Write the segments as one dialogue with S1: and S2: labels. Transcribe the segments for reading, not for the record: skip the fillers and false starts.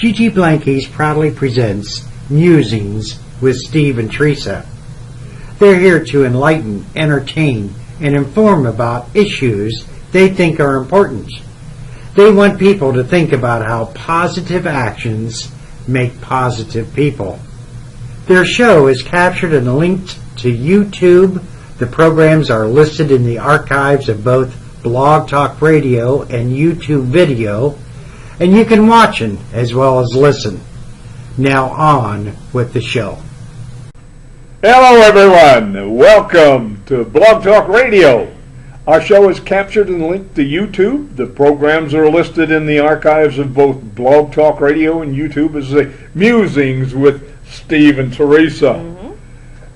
S1: Gigi Blankies proudly presents Musings with Steve and Teresa. They're here to enlighten, entertain, and inform about issues they think are important. They want people to think about how positive actions make positive people. Their show is captured and linked to YouTube. The programs are listed in the archives of both Blog Talk Radio and YouTube video, and you can watch it as well as listen. Now on with the show.
S2: Hello everyone, welcome to Blog Talk Radio. Our show is captured and linked to YouTube. The programs are listed in the archives of both Blog Talk Radio and YouTube as the Musings with Steve and Teresa.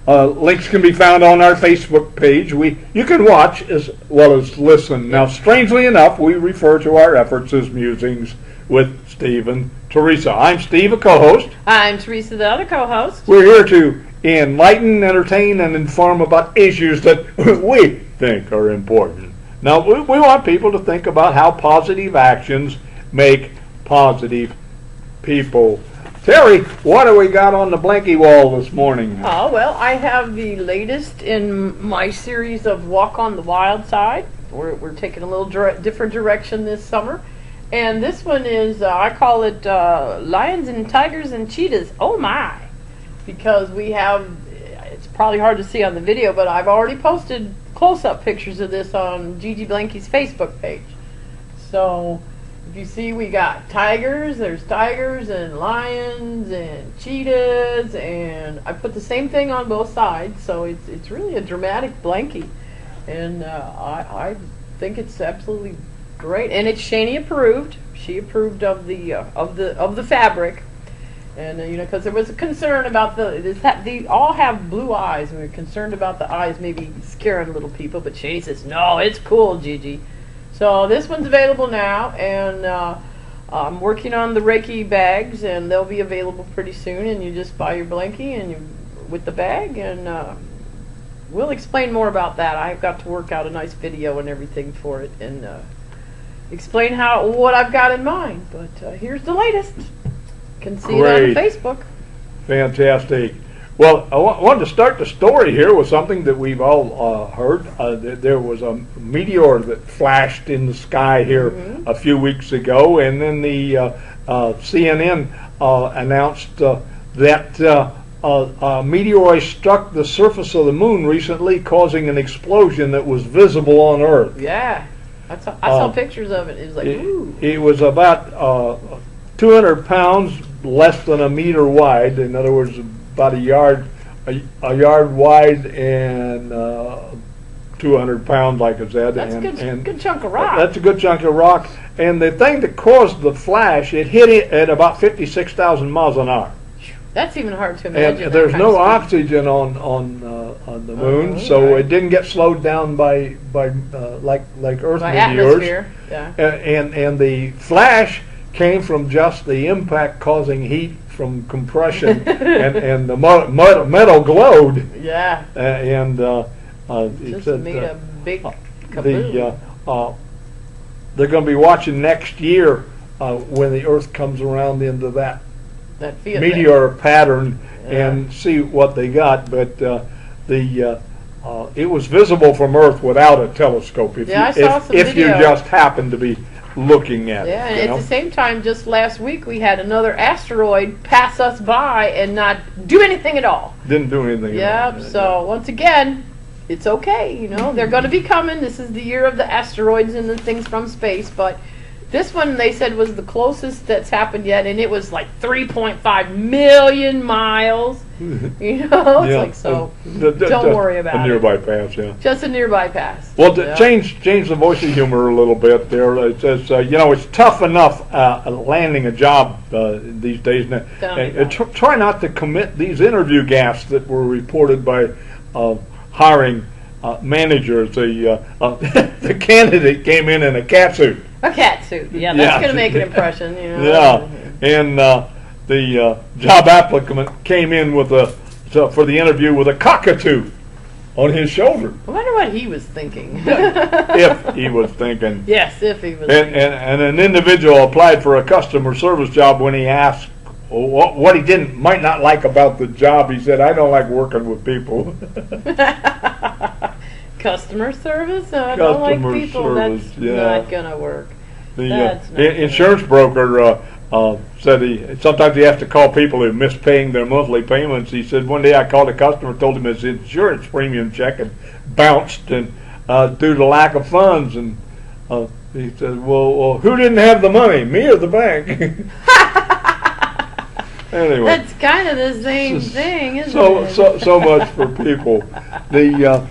S2: Links can be found on our Facebook page. You can watch as well as listen. Now, strangely enough, we refer to our efforts as Musings with Steve and Teresa. I'm Steve, a co-host.
S3: I'm Teresa, the other co-host.
S2: We're here to enlighten, entertain, and inform about issues that we think are important. Now, we want people to think about how positive actions make positive people. Terry, what do we got on the blankie wall this morning?
S3: Oh, well, I have the latest in my series of Walk on the Wild Side. We're taking a little different direction this summer. And this one is, I call it Lions and Tigers and Cheetahs. Oh, my. Because we have, it's probably hard to see on the video, but I've already posted close-up pictures of this on Gigi Blanky's Facebook page. So if you see, we got tigers, there's tigers and lions and cheetahs, and I put the same thing on both sides, so it's really a dramatic blankie, and I think it's absolutely great, and it's Shani approved. She approved of the fabric, and because there was a concern about they all have blue eyes, and we were concerned about the eyes maybe scaring little people, but Shani says, no, it's cool, Gigi. So this one's available now, and I'm working on the Reiki bags, and they'll be available pretty soon. And you just buy your blankie and with the bag, and we'll explain more about that. I've got to work out a nice video and everything for it, and explain what I've got in mind. But here's the latest. You can see it on Facebook.
S2: Fantastic. Well, I wanted to start the story here with something that we've all heard. There was a meteor that flashed in the sky here a few weeks ago, and then the CNN announced that a meteor struck the surface of the moon recently, causing an explosion that was visible on Earth.
S3: Yeah, I saw pictures of it. It was like, ooh.
S2: It was about 200 pounds, less than a meter wide. In other words, about a yard wide and 200 pounds, like I said.
S3: That's a good chunk of rock.
S2: That's a good chunk of rock. And the thing that caused the flash, it hit it at about 56,000 miles an hour.
S3: That's even hard to imagine.
S2: And there's no oxygen on the moon, so it didn't get slowed down by like Earth meteors.
S3: Atmosphere. Yeah.
S2: And the flash came from just the impact causing heat from compression, and the metal glowed.
S3: Yeah.
S2: And
S3: just made a big kaboom.
S2: They're going to be watching next year when the Earth comes around into that meteor pattern and see what they got. But it was visible from Earth without a telescope. If you just happened to be looking at it.
S3: Yeah, and at the same time, just last week we had another asteroid pass us by and not do anything at all.
S2: Didn't do anything at all.
S3: Yep, so once again, it's okay, they're going to be coming. This is the year of the asteroids and the things from space, but this one they said was the closest that's happened yet, and it was like 3.5 million miles. It's like, so don't worry about it.
S2: A nearby pass, yeah.
S3: Just a nearby pass.
S2: Well, to change the voice of humor a little bit there, it says, it's tough enough landing a job these days. Try not to commit these interview gaffes that were reported by hiring managers. The candidate came in a cat suit.
S3: A cat suit, that's going to make an impression,
S2: Yeah, and the job applicant came in for the interview with a cockatoo. on his shoulder.
S3: I wonder what he was thinking.
S2: If he was thinking.
S3: Yes, if he was.
S2: And an individual applied for a customer service job. When he asked what he might not like about the job, he said, "I don't like working with people."
S3: Customer service? I don't like
S2: Customer
S3: people.
S2: service,
S3: That's
S2: yeah.
S3: not gonna work.
S2: The
S3: That's not gonna
S2: insurance broker said sometimes he has to call people who miss paying their monthly payments. He said one day I called a customer, told him his insurance premium check had bounced and due to lack of funds, and he said, well, who didn't have the money, me or the bank? Anyway,
S3: That's kind of the same thing, isn't it?
S2: So much for people. You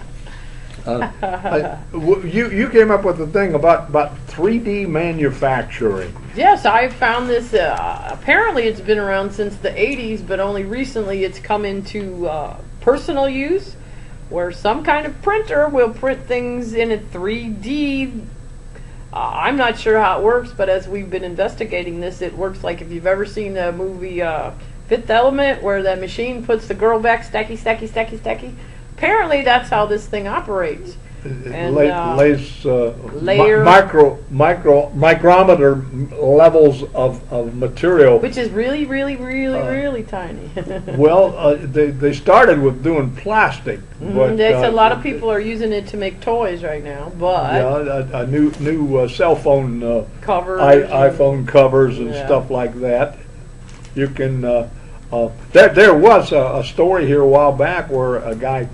S2: came up with the thing about 3D manufacturing.
S3: Yes, I found this. Apparently, it's been around since the 80s, but only recently it's come into personal use, where some kind of printer will print things in a 3D. I'm not sure how it works, but as we've been investigating this, it works like if you've ever seen the movie Fifth Element, where that machine puts the girl back, stacky, stacky, stacky, stacky. Apparently, that's how this thing operates. And,
S2: lays
S3: layer,
S2: micrometer levels of material.
S3: which is really, really, really, really tiny.
S2: Well, they started with doing plastic, but
S3: They said a lot of people are using it to make toys right now, but
S2: yeah, a new cell phone
S3: covers,
S2: iPhone covers and
S3: Yeah.
S2: stuff like that. You can. There was a story here a while back where a guy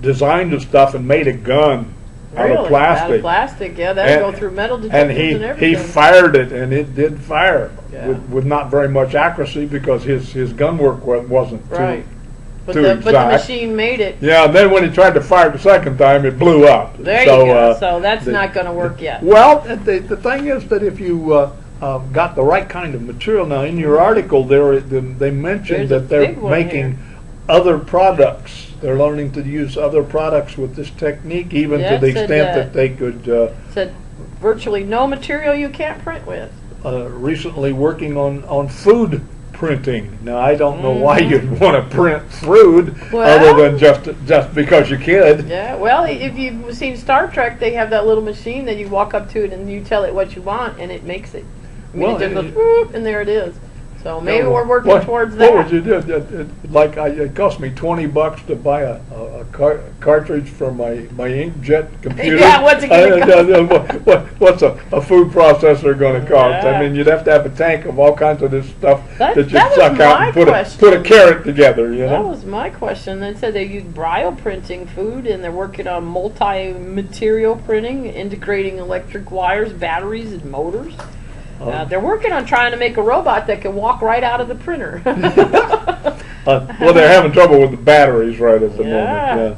S2: designed the stuff and made a gun out
S3: really,
S2: of plastic.
S3: Out of plastic, yeah, that'd go through metal detectors
S2: And
S3: and
S2: he
S3: everything.
S2: fired it, and it did fire
S3: Yeah.
S2: with not very much accuracy because his gun work wasn't
S3: Right. But
S2: too
S3: the
S2: exact.
S3: machine made it.
S2: Yeah, and then when he tried to fire it the second time, it blew up.
S3: There you
S2: So,
S3: go. So that's not going to work yet.
S2: Well, the thing is that if you got the right kind of material, now in your article there they mentioned
S3: There's a
S2: that they're
S3: big one
S2: making
S3: here.
S2: other products. They're learning to use other products with this technique, even
S3: Yeah,
S2: to the
S3: it said
S2: extent
S3: that.
S2: that they could.
S3: Said virtually no material you can't print with.
S2: Recently working on food printing. Now I don't know why
S3: Mm-hmm.
S2: you'd want to print food
S3: Well-
S2: other than just because you could.
S3: Yeah, well, if you've seen Star Trek, they have that little machine that you walk up to it and you tell it what you want, and it makes it. I mean,
S2: Well,
S3: it just goes
S2: it-
S3: whoop, and there it is. So maybe we're working
S2: What-
S3: towards that.
S2: What would you do? It cost me $20 to buy a cartridge for my inkjet computer.
S3: Yeah, what's it gonna cost?
S2: What's a food processor going to cost?
S3: Yeah.
S2: I mean, you'd have to have a tank of all kinds of this stuff
S3: That
S2: you
S3: was
S2: suck out
S3: my
S2: and put
S3: question.
S2: a carrot together. You
S3: That
S2: know.
S3: was my question. They said they use printing food, and they're working on multi-material printing, integrating electric wires, batteries, and motors. They're working on trying to make a robot that can walk right out of the printer.
S2: Well, they're having trouble with the batteries right at the
S3: Yeah.
S2: moment. Yeah.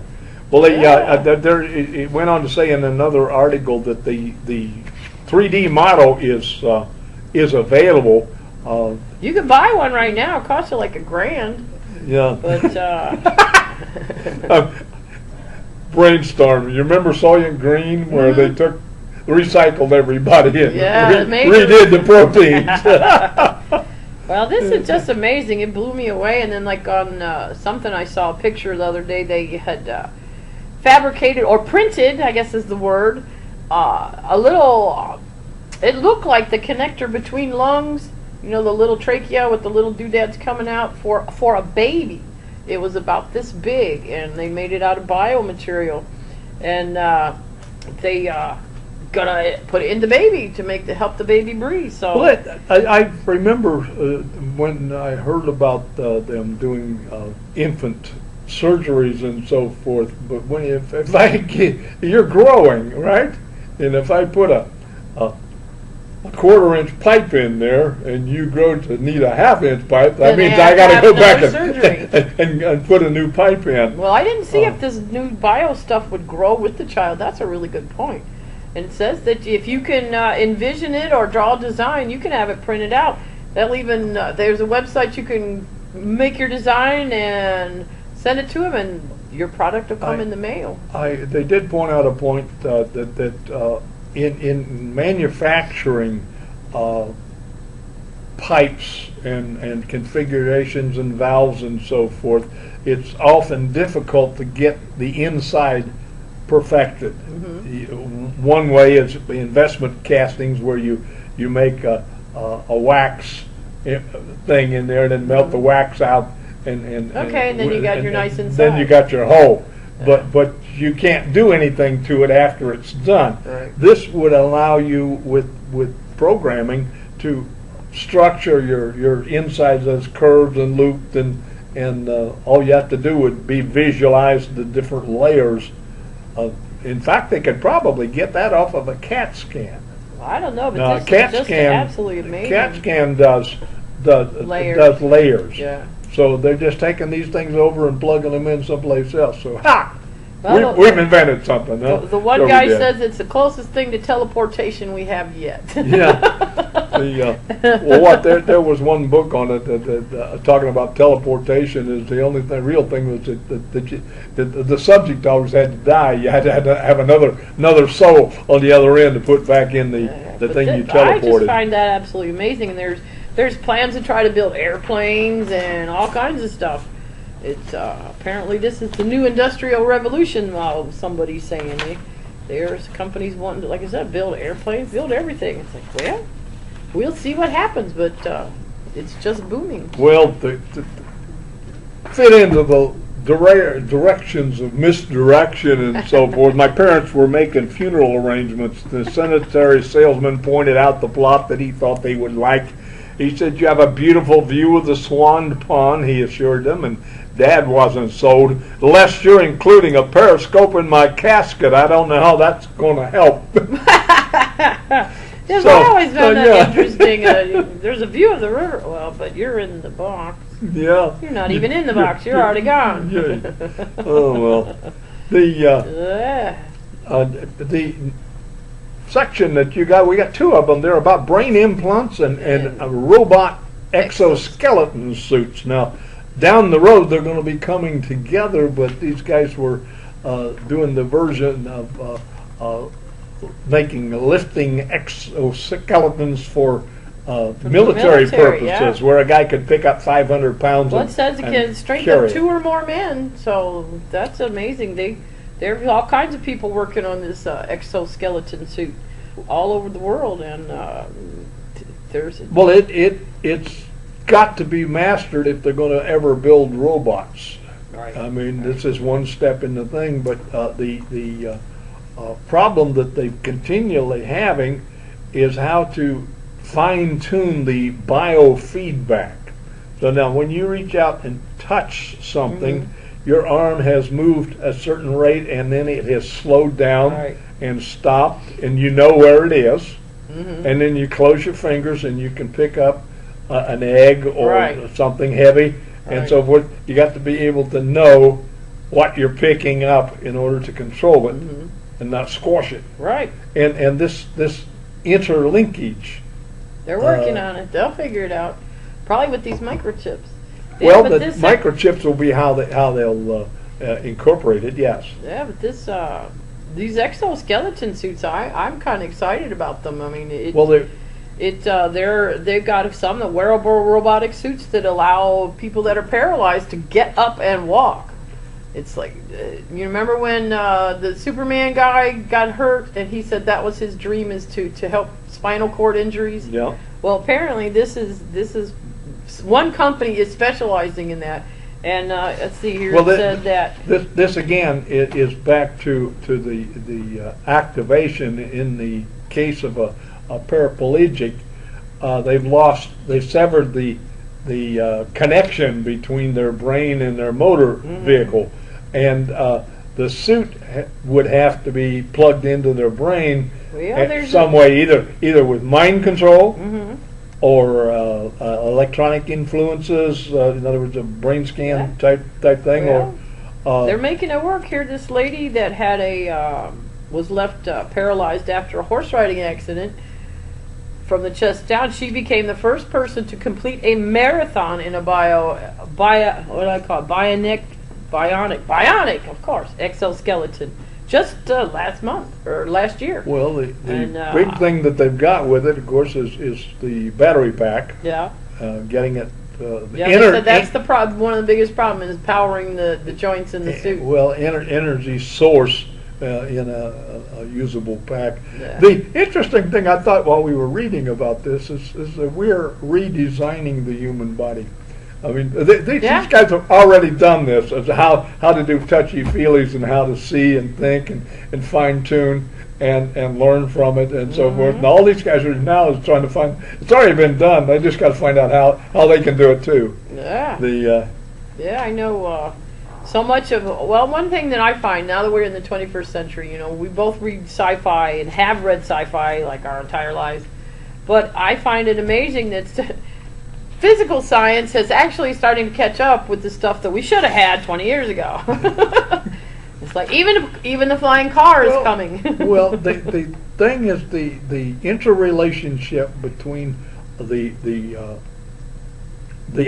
S2: Well,
S3: Yeah.
S2: it went on to say in another article that the 3D model is available.
S3: You can buy one right now. It costs you like $1,000.
S2: Yeah.
S3: But
S2: Brainstorm. You remember Soylent Green, where they recycled everybody and
S3: Yeah,
S2: redid the proteins?
S3: well, this is just amazing. It blew me away. And then, like on something I saw a picture the other day, they had fabricated or printed, I guess is the word, a little. It looked like the connector between lungs. You know, the little trachea with the little doodads coming out for a baby. It was about this big, and they made it out of biomaterial, and they gonna put it in the baby to help the baby breathe. So
S2: Well, I remember when I heard about them doing infant surgeries and so forth. But if I get, you're growing, right? And if I put a 1/4-inch pipe in there, and you grow to need a 1/2-inch pipe, that
S3: Then they
S2: means
S3: have
S2: I
S3: to
S2: got to
S3: have
S2: go back
S3: another surgery.
S2: and put a new pipe in.
S3: Well, I didn't see if this new bio stuff would grow with the child. That's a really good point. And it says that if you can envision it or draw a design, you can have it printed out. They'll even there's a website you can make your design and send it to them, and your product will come in the mail.
S2: They did point out a point that in manufacturing, pipes and configurations and valves and so forth, it's often difficult to get the inside perfected. One way is the investment castings, where you make a wax thing in there, and then melt the wax out, and
S3: then you got your nice inside.
S2: Then you got your hole, but you can't do anything to it after it's done.
S3: Right.
S2: This would allow you with programming to structure your insides as curved and looped, and all you have to do would be visualize the different layers. In fact, they could probably get that off of a CAT scan.
S3: Well, I don't know, but
S2: Now,
S3: this
S2: CAT
S3: is just
S2: scan,
S3: absolutely amazing.
S2: CAT scan does layers.
S3: Yeah.
S2: So they're just taking these things over and plugging them in someplace else. So
S3: Well,
S2: we've invented something. Huh?
S3: The one
S2: Sure we
S3: guy
S2: did.
S3: says it's the closest thing to teleportation we have yet.
S2: Yeah. Well, there was one book on it that talking about teleportation. Is the only real thing was that the subject always had to die. You had to have another soul on the other end to put back in the thing you teleported.
S3: I just find that absolutely amazing. And there's plans to try to build airplanes and all kinds of stuff. It's apparently this is the new industrial revolution. Somebody's saying there's companies wanting to, like I said, build airplanes, build everything. It's like, well, we'll see what happens, but it's just booming.
S2: Well, to fit into the directions of misdirection and so forth, my parents were making funeral arrangements. The sanitary salesman pointed out the plot that he thought they would like. He said, "You have a beautiful view of the Swan Pond," he assured them, and Dad wasn't sold. "Unless you're including a periscope in my casket, I don't know how that's going to help."
S3: Yes, I always found that interesting. There's a view of the river. Well, but you're in the box.
S2: Yeah.
S3: You're not even in the box. You're already gone.
S2: Yeah. Oh well. The section that you got, we got two of them. They're about brain implants and robot exoskeleton suits. Now, down the road, they're going to be coming together, but these guys were doing the version of lifting exoskeletons for military purposes, where a guy could pick up 500 pounds.
S3: Well, it says it can strengthen up 2 or more men, so that's amazing. There are all kinds of people working on this exoskeleton suit all over the world, and there's.
S2: Well, it's got to be mastered if they're going to ever build robots.
S3: Right.
S2: I mean, this is one step in the thing, but the problem that they're continually having is how to fine-tune the biofeedback. So now, when you reach out and touch something, your arm has moved a certain rate, and then it has slowed down and stopped, and you know where it is. And then you close your fingers, and you can pick up an egg or something heavy and so forth. You got to be able to know what you're picking up in order to control it and not squash it.
S3: Right.
S2: And this interlinkage.
S3: They're working on it. They'll figure it out. Probably with these microchips.
S2: Well, the microchips will be how they'll incorporate it. Yes.
S3: Yeah, but these exoskeleton suits, I'm kind of excited about them. I mean, they've got some the wearable robotic suits that allow people that are paralyzed to get up and walk. It's like, you remember when the Superman guy got hurt, and he said that was his dream, is to help spinal cord injuries.
S2: Yeah.
S3: Well, apparently this is one company is specializing in that, and let's see here.
S2: Well,
S3: it said that
S2: this again is back to the activation in the case of a paraplegic. They've severed the connection between their brain and their motor vehicle, and the suit would have to be plugged into their brain some way, either with mind control or electronic influences. In other words, a brain scan type thing. Or
S3: they're making it work here. This lady that had was left paralyzed after a horse riding accident from the chest down. She became the first person to complete a marathon in a bionic, of course, exoskeleton just last month or last year.
S2: Well, the
S3: And,
S2: big thing that they've got with it, of course, is the battery pack.
S3: Yeah.
S2: Getting it.
S3: Yeah, they said that's the problem. One of the biggest problems is powering the joints in the suit.
S2: Well, energy source in a usable pack.
S3: Yeah.
S2: The interesting thing I thought while we were reading about this is that we're redesigning the human body. I mean, these guys have already done this, as how to do touchy-feelies and how to see and think and fine-tune and learn from it and so forth. And all these guys are now is trying to find, it's already been done, they just got to find out how they can do it too.
S3: Yeah. Yeah, I know so much of, well, one thing that I find now that we're in the 21st century, you know, we both read sci-fi and have read sci-fi like our entire lives, but I find it amazing that physical science is actually starting to catch up with the stuff that we should have had 20 years ago. It's like even the flying car is coming.
S2: Well, the thing is the interrelationship between the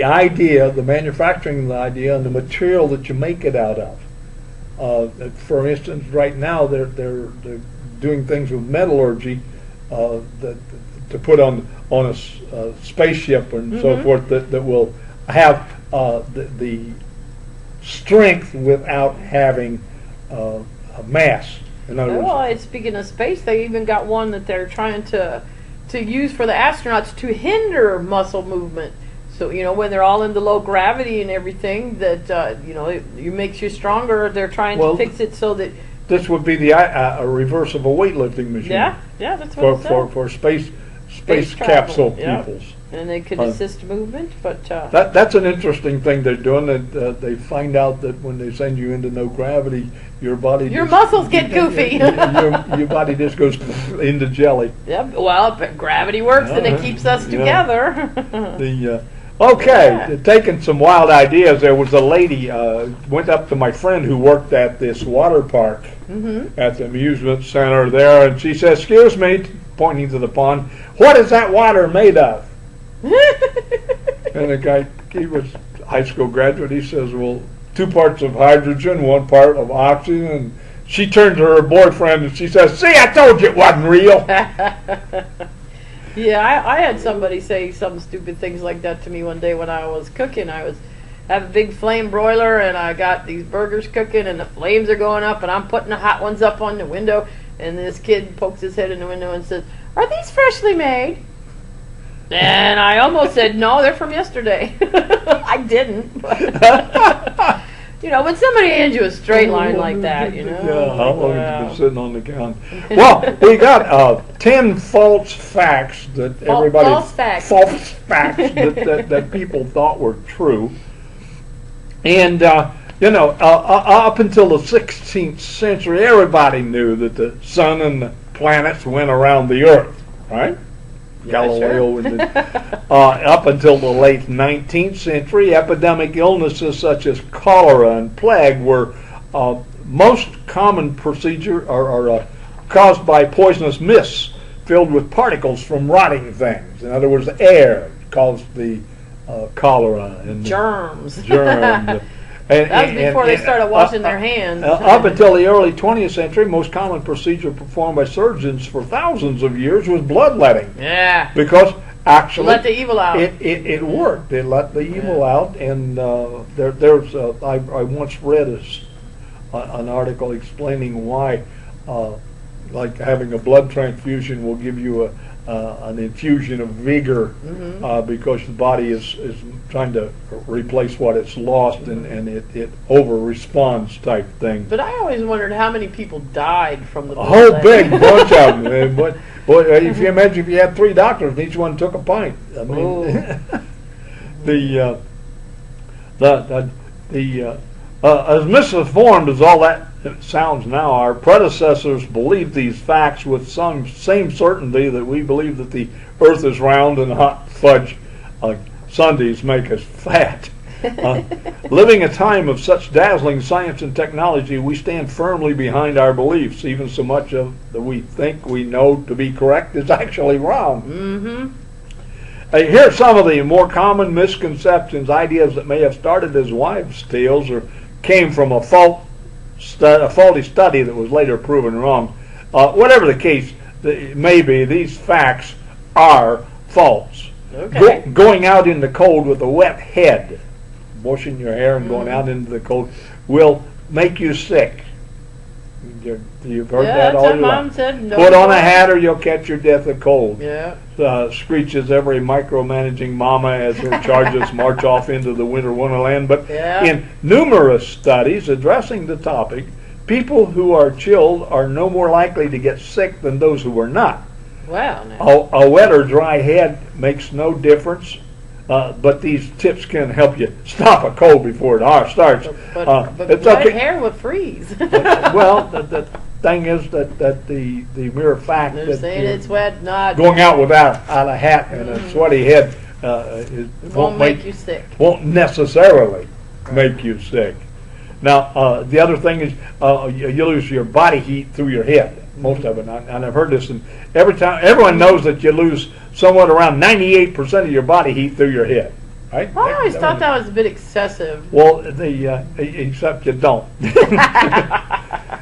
S2: idea, the manufacturing of the idea, and the material that you make it out of. For instance, right now they're doing things with metallurgy to put on a spaceship and so forth that will have the strength without having a mass. In other words,
S3: speaking of space, they even got one that they're trying to use for the astronauts to hinder muscle movement. So, you know, when they're all into low gravity and everything, that, you know, it makes you stronger. They're trying to fix it so that...
S2: This would be the a reverse of a weightlifting machine.
S3: Yeah, that's what it said.
S2: For space capsule peoples.
S3: And they could assist movement, but...
S2: That's an interesting thing they're doing. That they find out that when they send you into no gravity, your body...
S3: Your muscles get goofy.
S2: your body just goes into jelly.
S3: Yep, well, but gravity works and it keeps us together.
S2: Taking some wild ideas, there was a lady, went up to my friend who worked at this water park at the amusement center there, and she says, "Excuse me," pointing to the pond, "what is that water made of?" And the guy, he was a high school graduate, he says, "Well, 2 parts of hydrogen, 1 part of oxygen." And she turned to her boyfriend and she says, "See, I told you it wasn't real."
S3: Yeah, I had somebody say some stupid things like that to me one day when I was cooking. I have a big flame broiler and I got these burgers cooking and the flames are going up and I'm putting the hot ones up on the window, and this kid pokes his head in the window and says, "Are these freshly made?" And I almost said, "No, they're from yesterday." I didn't. But you know, when somebody hands you a straight line like that, you know.
S2: Yeah, how long have you been sitting on the counter? Well, we got 10 false facts that everybody...
S3: False facts.
S2: False facts that people thought were true. And, you know, up until the 16th century, everybody knew that the sun and the planets went around the earth, right? Galileo.
S3: Sure.
S2: Up until the late 19th century, epidemic illnesses such as cholera and plague were most common procedure or caused by poisonous mists filled with particles from rotting things. In other words, the air caused the cholera and
S3: germs.
S2: That
S3: was before they started washing their hands.
S2: Up until the early 20th century, most common procedure performed by surgeons for thousands of years was bloodletting. Yeah. Because actually...
S3: Let the evil out.
S2: It worked. It let the evil out. And I once read an article explaining why like having a blood transfusion will give you an infusion of vigor because the body is trying to replace what it's lost and it over responds type thing.
S3: But I always wondered how many people died from the
S2: a whole
S3: bloodletting.
S2: big bunch of them. But if you imagine if you had 3 doctors and each one took a pint. I mean, as misinformed as all that sounds now, our predecessors believed these facts with some same certainty that we believe that the earth is round and hot fudge sundaes make us fat. Living a time of such dazzling science and technology, we stand firmly behind our beliefs, even so much of that we think we know to be correct is actually wrong. Here are some of the more common misconceptions, ideas that may have started as wives' tales or came from a a faulty study that was later proven wrong. Whatever the case may be, these facts are false.
S3: Okay.
S2: Going out in the cold with a wet head, washing your hair and going out into the cold, will make you sick. You've heard that all your
S3: Mom
S2: life.
S3: said no.
S2: Put on a hat or you'll catch your death of cold.
S3: Yeah.
S2: Screeches every micromanaging mama as her charges march off into the winter wonderland. But in numerous studies addressing the topic, people who are chilled are no more likely to get sick than those who are not.
S3: Wow. Now.
S2: A wet or dry head makes no difference, but these tips can help you stop a cold before it starts.
S3: But
S2: it's
S3: wet
S2: okay.
S3: hair would freeze.
S2: Well, the thing is that the mere fact
S3: They're
S2: that
S3: saying it's wet, not
S2: going out without a hat and a sweaty head
S3: it won't make you sick.
S2: Won't necessarily make you sick. Now, the other thing is you lose your body heat through your head. Most of it, and I've heard this, and everyone knows that you lose somewhat around 98% of your body heat through your head. Right?
S3: I always thought that was a bit excessive.
S2: Well, except you don't.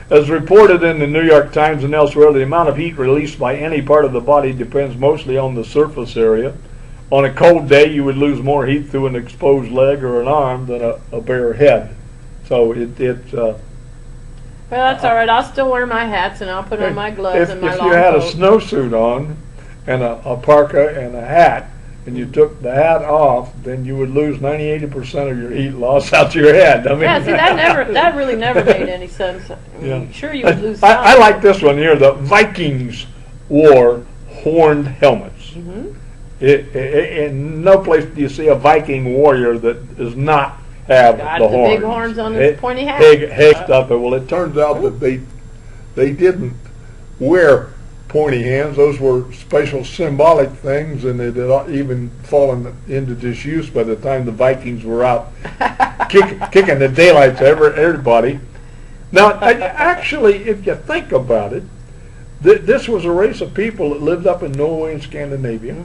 S2: As reported in the New York Times and elsewhere, the amount of heat released by any part of the body depends mostly on the surface area. On a cold day, you would lose more heat through an exposed leg or an arm than a bare head. So
S3: well, that's all right. I'll still wear my hats and I'll put on my gloves and my long coat.
S2: If you had a snowsuit on and a parka and a hat, and you took the hat off, then you would lose 98% of your heat loss out to your head. I mean,
S3: yeah, see, that really never made any sense. I mean, sure, you would lose.
S2: I like this one here. The Vikings wore horned helmets. In no place do you see a Viking warrior that does not have
S3: got
S2: the
S3: the
S2: horns.
S3: big horns on his pointy hat.
S2: Big stuff. Well, it turns out that they didn't wear pointy hands. Those were special symbolic things, and they had even fallen into disuse by the time the Vikings were out kicking the daylights out of everybody. Now, actually, if you think about it, this was a race of people that lived up in Norway and Scandinavia,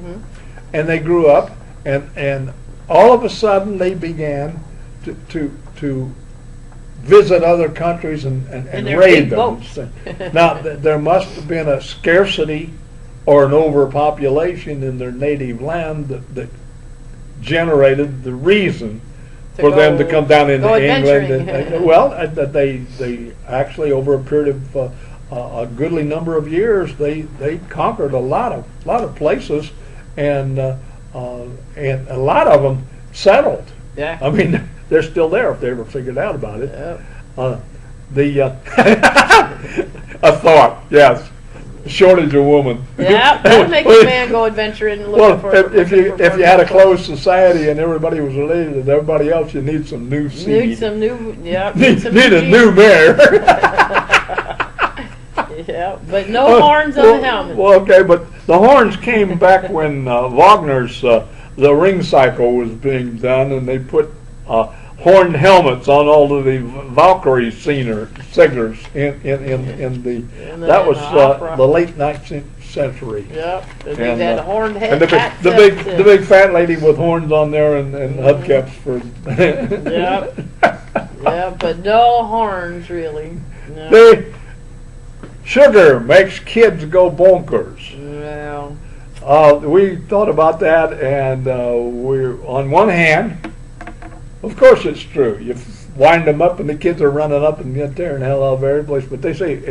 S2: and they grew up, and all of a sudden they began to visit other countries and raid them. Now, there must have been a scarcity or an overpopulation in their native land that generated the reason for them to come down into England. They actually, over a period of a goodly number of years, they conquered a lot of places, and a lot of them settled.
S3: Yeah.
S2: I mean, they're still there if they ever figured out about it.
S3: Yep.
S2: A thought, yes. Shortage of woman.
S3: Yeah, that'll make a man go adventuring and looking for.
S2: If you had a closed society and everybody was related to everybody else, you need some new seed.
S3: Need some new, yeah.
S2: Need a new mare.
S3: Yeah, but no horns on the helmet.
S2: Well, okay, but the horns came back when Wagner's The Ring Cycle was being done, and they put horned helmets on all of the Valkyrie singers in the that was the late 19th century.
S3: Yep, they had a horned head.
S2: And the big fat lady with horns on there and hubcaps for.
S3: Yep. Yeah, but no horns really. No.
S2: Sugar makes kids go bonkers.
S3: Well,
S2: we thought about that, and we're on one hand, of course it's true. You wind them up, and the kids are running up and tearing hell out of every place. But they say,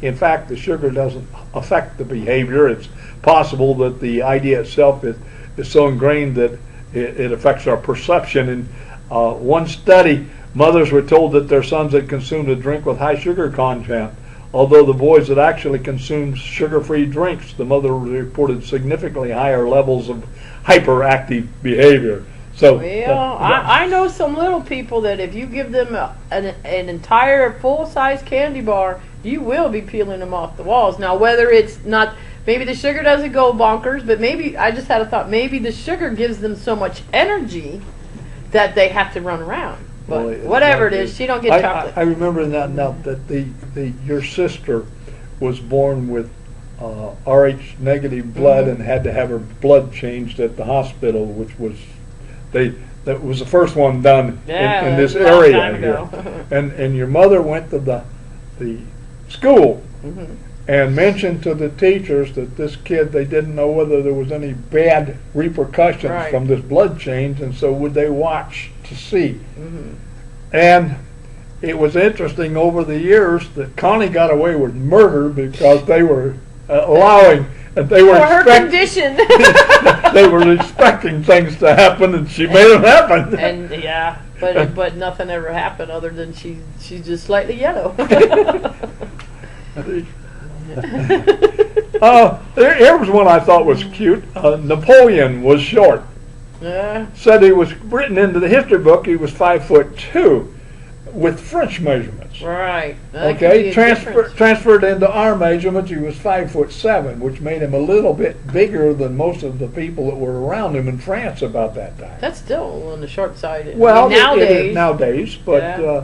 S2: in fact, the sugar doesn't affect the behavior. It's possible that the idea itself is so ingrained that it affects our perception. In one study, mothers were told that their sons had consumed a drink with high sugar content. Although the boys that actually consumed sugar-free drinks, the mother reported significantly higher levels of hyperactive behavior. So,
S3: I know some little people that if you give them an entire full-size candy bar, you will be peeling them off the walls. Now, whether it's not, maybe the sugar doesn't go bonkers, but maybe, I just had a thought, maybe the sugar gives them so much energy that they have to run around. But whatever it is, she don't get chocolate.
S2: I remember that your sister was born with Rh negative blood and had to have her blood changed at the hospital, which was they that was the first one done
S3: Yeah,
S2: in this
S3: a long
S2: area
S3: time
S2: here.
S3: ago.
S2: And your mother went to the school
S3: Mhm.
S2: and mentioned to the teachers that this kid, they didn't know whether there was any bad repercussions
S3: Right.
S2: from this blood change, and so would they watch to see.
S3: Mhm.
S2: And it was interesting over the years that Connie got away with murder because they were allowing, they were
S3: For her
S2: expect-
S3: condition.
S2: they were expecting things to happen, and she made them happen.
S3: And yeah, but nothing ever happened other than she's just slightly yellow.
S2: Here was one I thought was cute. Napoleon was short.
S3: Yeah.
S2: Said he was written into the history book. He was 5'2", with French measurements.
S3: Right. That could be
S2: Okay,
S3: a difference.
S2: transferred into our measurements, he was 5'7", which made him a little bit bigger than most of the people that were around him in France about that time.
S3: That's still on the short side.
S2: Well,
S3: I mean, nowadays.
S2: nowadays, but
S3: Yeah,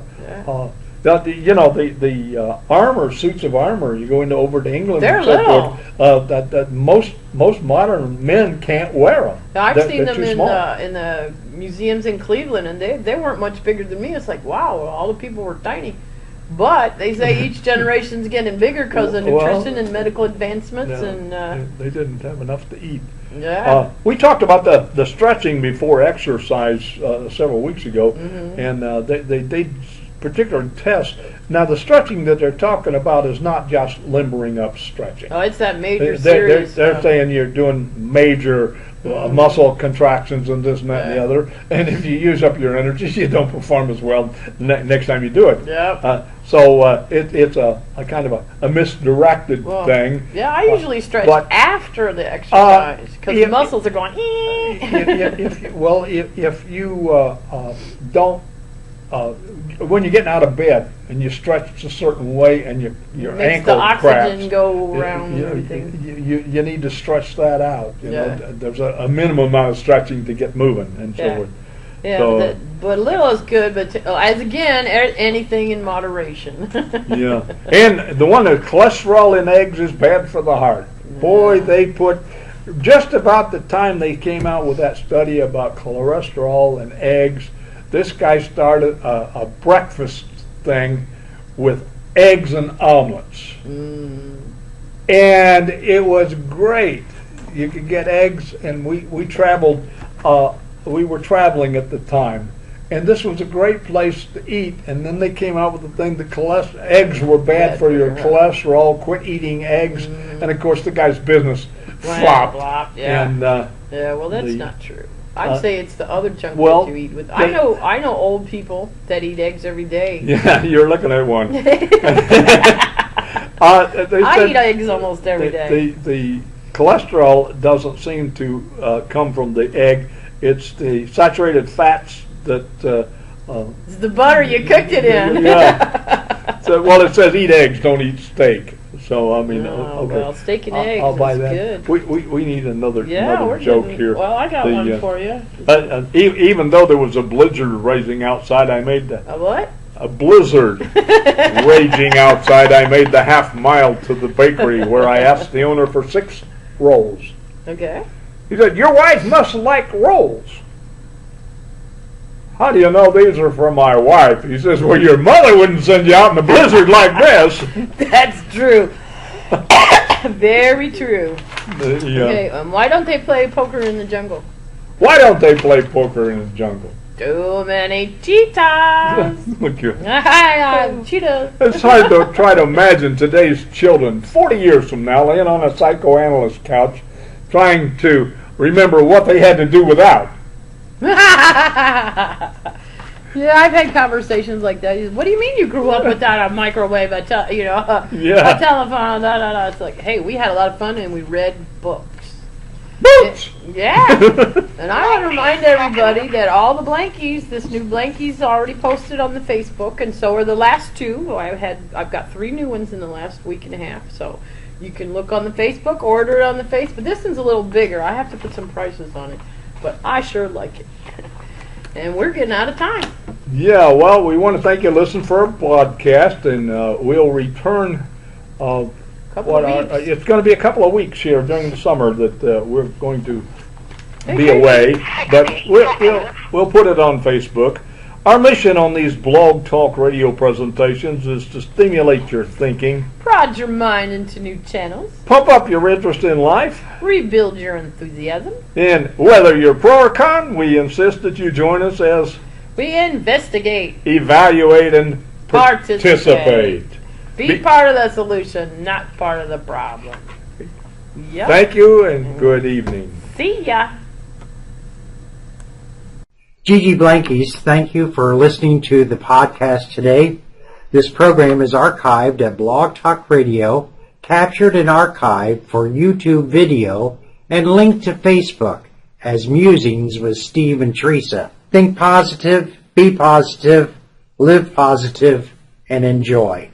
S2: the armor, suits of armor, you go into over to England
S3: They're
S2: and so
S3: little.
S2: forth, that most modern men can't wear them.
S3: I've seen them in the museums in Cleveland, and they weren't much bigger than me. It's like, wow, all the people were tiny. But they say each generation's getting bigger because of
S2: Well,
S3: nutrition and medical advancements, and
S2: they didn't have enough to eat.
S3: yeah.
S2: We talked about the stretching before exercise several weeks ago,
S3: Mm-hmm.
S2: and they particular tests. Now, the stretching that they're talking about is not just limbering up stretching.
S3: Oh, it's that major
S2: They're
S3: series.
S2: saying you're doing major muscle contractions and this and that and the
S3: Yeah.
S2: other, and if you use up your energies, you don't perform as well next time you do it.
S3: Yep.
S2: So it's a kind of a misdirected
S3: Well,
S2: thing.
S3: Yeah, I usually stretch
S2: but-
S3: after the exercise because the
S2: if-
S3: muscles are going.
S2: If you don't, when you're getting out of bed and you stretch a certain way and your
S3: Makes
S2: ankle
S3: the oxygen
S2: cracks,
S3: go around and
S2: you,
S3: everything.
S2: you need to stretch that out. You
S3: Yeah.
S2: know, there's a minimum amount of stretching to get moving and so
S3: Yeah.
S2: forth.
S3: Yeah,
S2: So-
S3: but a little is good. But as again, anything in moderation.
S2: Yeah, and the one that cholesterol in eggs is bad for the heart. Boy, they put just about the time they came out with that study about cholesterol and eggs. This guy started a breakfast thing with eggs and omelets, and it was great. You could get eggs, and we traveled. We were traveling at the time, and this was a great place to eat. And then they came out with the thing that eggs were bad for your cholesterol. Quit eating eggs, and of course the guy's business flopped.
S3: Yeah.
S2: And
S3: Yeah, well, that's
S2: the-
S3: not true. I'd say it's the other junk
S2: well,
S3: that you eat with.
S2: they-
S3: I know old people that eat eggs every day.
S2: yeah, you're looking at one. They
S3: I
S2: said
S3: eat eggs almost every day.
S2: the cholesterol doesn't seem to come from the egg. It's the saturated fats that.
S3: It's the butter you cooked it in.
S2: Yeah. So, well, it says eat eggs, don't eat steak. So I mean,
S3: Oh,
S2: okay.
S3: well, steak and eggs
S2: I'll buy
S3: is
S2: that.
S3: good.
S2: We need another
S3: Yeah, we're
S2: joke
S3: getting,
S2: here.
S3: Well, I got
S2: The,
S3: one for you.
S2: Even though there was a blizzard raging outside, I made
S3: A what?
S2: a blizzard raging outside. I made the half mile to the bakery where I asked the owner for 6 rolls.
S3: Okay.
S2: He said, "Your wife must like rolls." "How do you know these are for my wife?" He says, "Well, your mother wouldn't send you out in a blizzard like this."
S3: That's true. Very true.
S2: Yeah.
S3: Okay, why don't they play poker in the jungle?
S2: Why don't they play poker in the jungle?
S3: Too many cheetahs.
S2: Look, you.
S3: Cheetahs.
S2: It's hard to try to imagine today's children 40 years from now laying on a psychoanalyst couch trying to remember what they had to do without.
S3: Yeah, I've had conversations like that. What do you mean you grew up without a microwave, a
S2: Yeah.
S3: telephone, da da da? It's like, hey, we had a lot of fun and we read books.
S2: Boots!
S3: Yeah. And I want to remind everybody that all the blankies, this new blankie's already posted on the Facebook, and so are the last 2. I've got 3 new ones in the last week and a half, so you can look on the Facebook, order it on the Facebook. This one's a little bigger. I have to put some prices on it, but I sure like it. And we're getting out of time.
S2: Yeah, well, we want to thank you, listen, for our podcast, and we'll return.
S3: Couple of weeks.
S2: It's going to be a couple of weeks here during the summer that we're going to be away, but we'll put it on Facebook. Our mission on these Blog Talk Radio presentations is to stimulate your thinking,
S3: Prod your mind into new channels,
S2: pump up your interest in life,
S3: rebuild your enthusiasm,
S2: and whether you're pro or con, we insist that you join us as
S3: we investigate,
S2: evaluate, and
S3: participate. Be part of the solution, not part of the problem. Yep.
S2: Thank you and good evening.
S3: See ya.
S1: Gigi Blankies, thank you for listening to the podcast today. This program is archived at Blog Talk Radio, captured and archived for YouTube video, and linked to Facebook as Musings with Steve and Teresa. Think positive, be positive, live positive, and enjoy.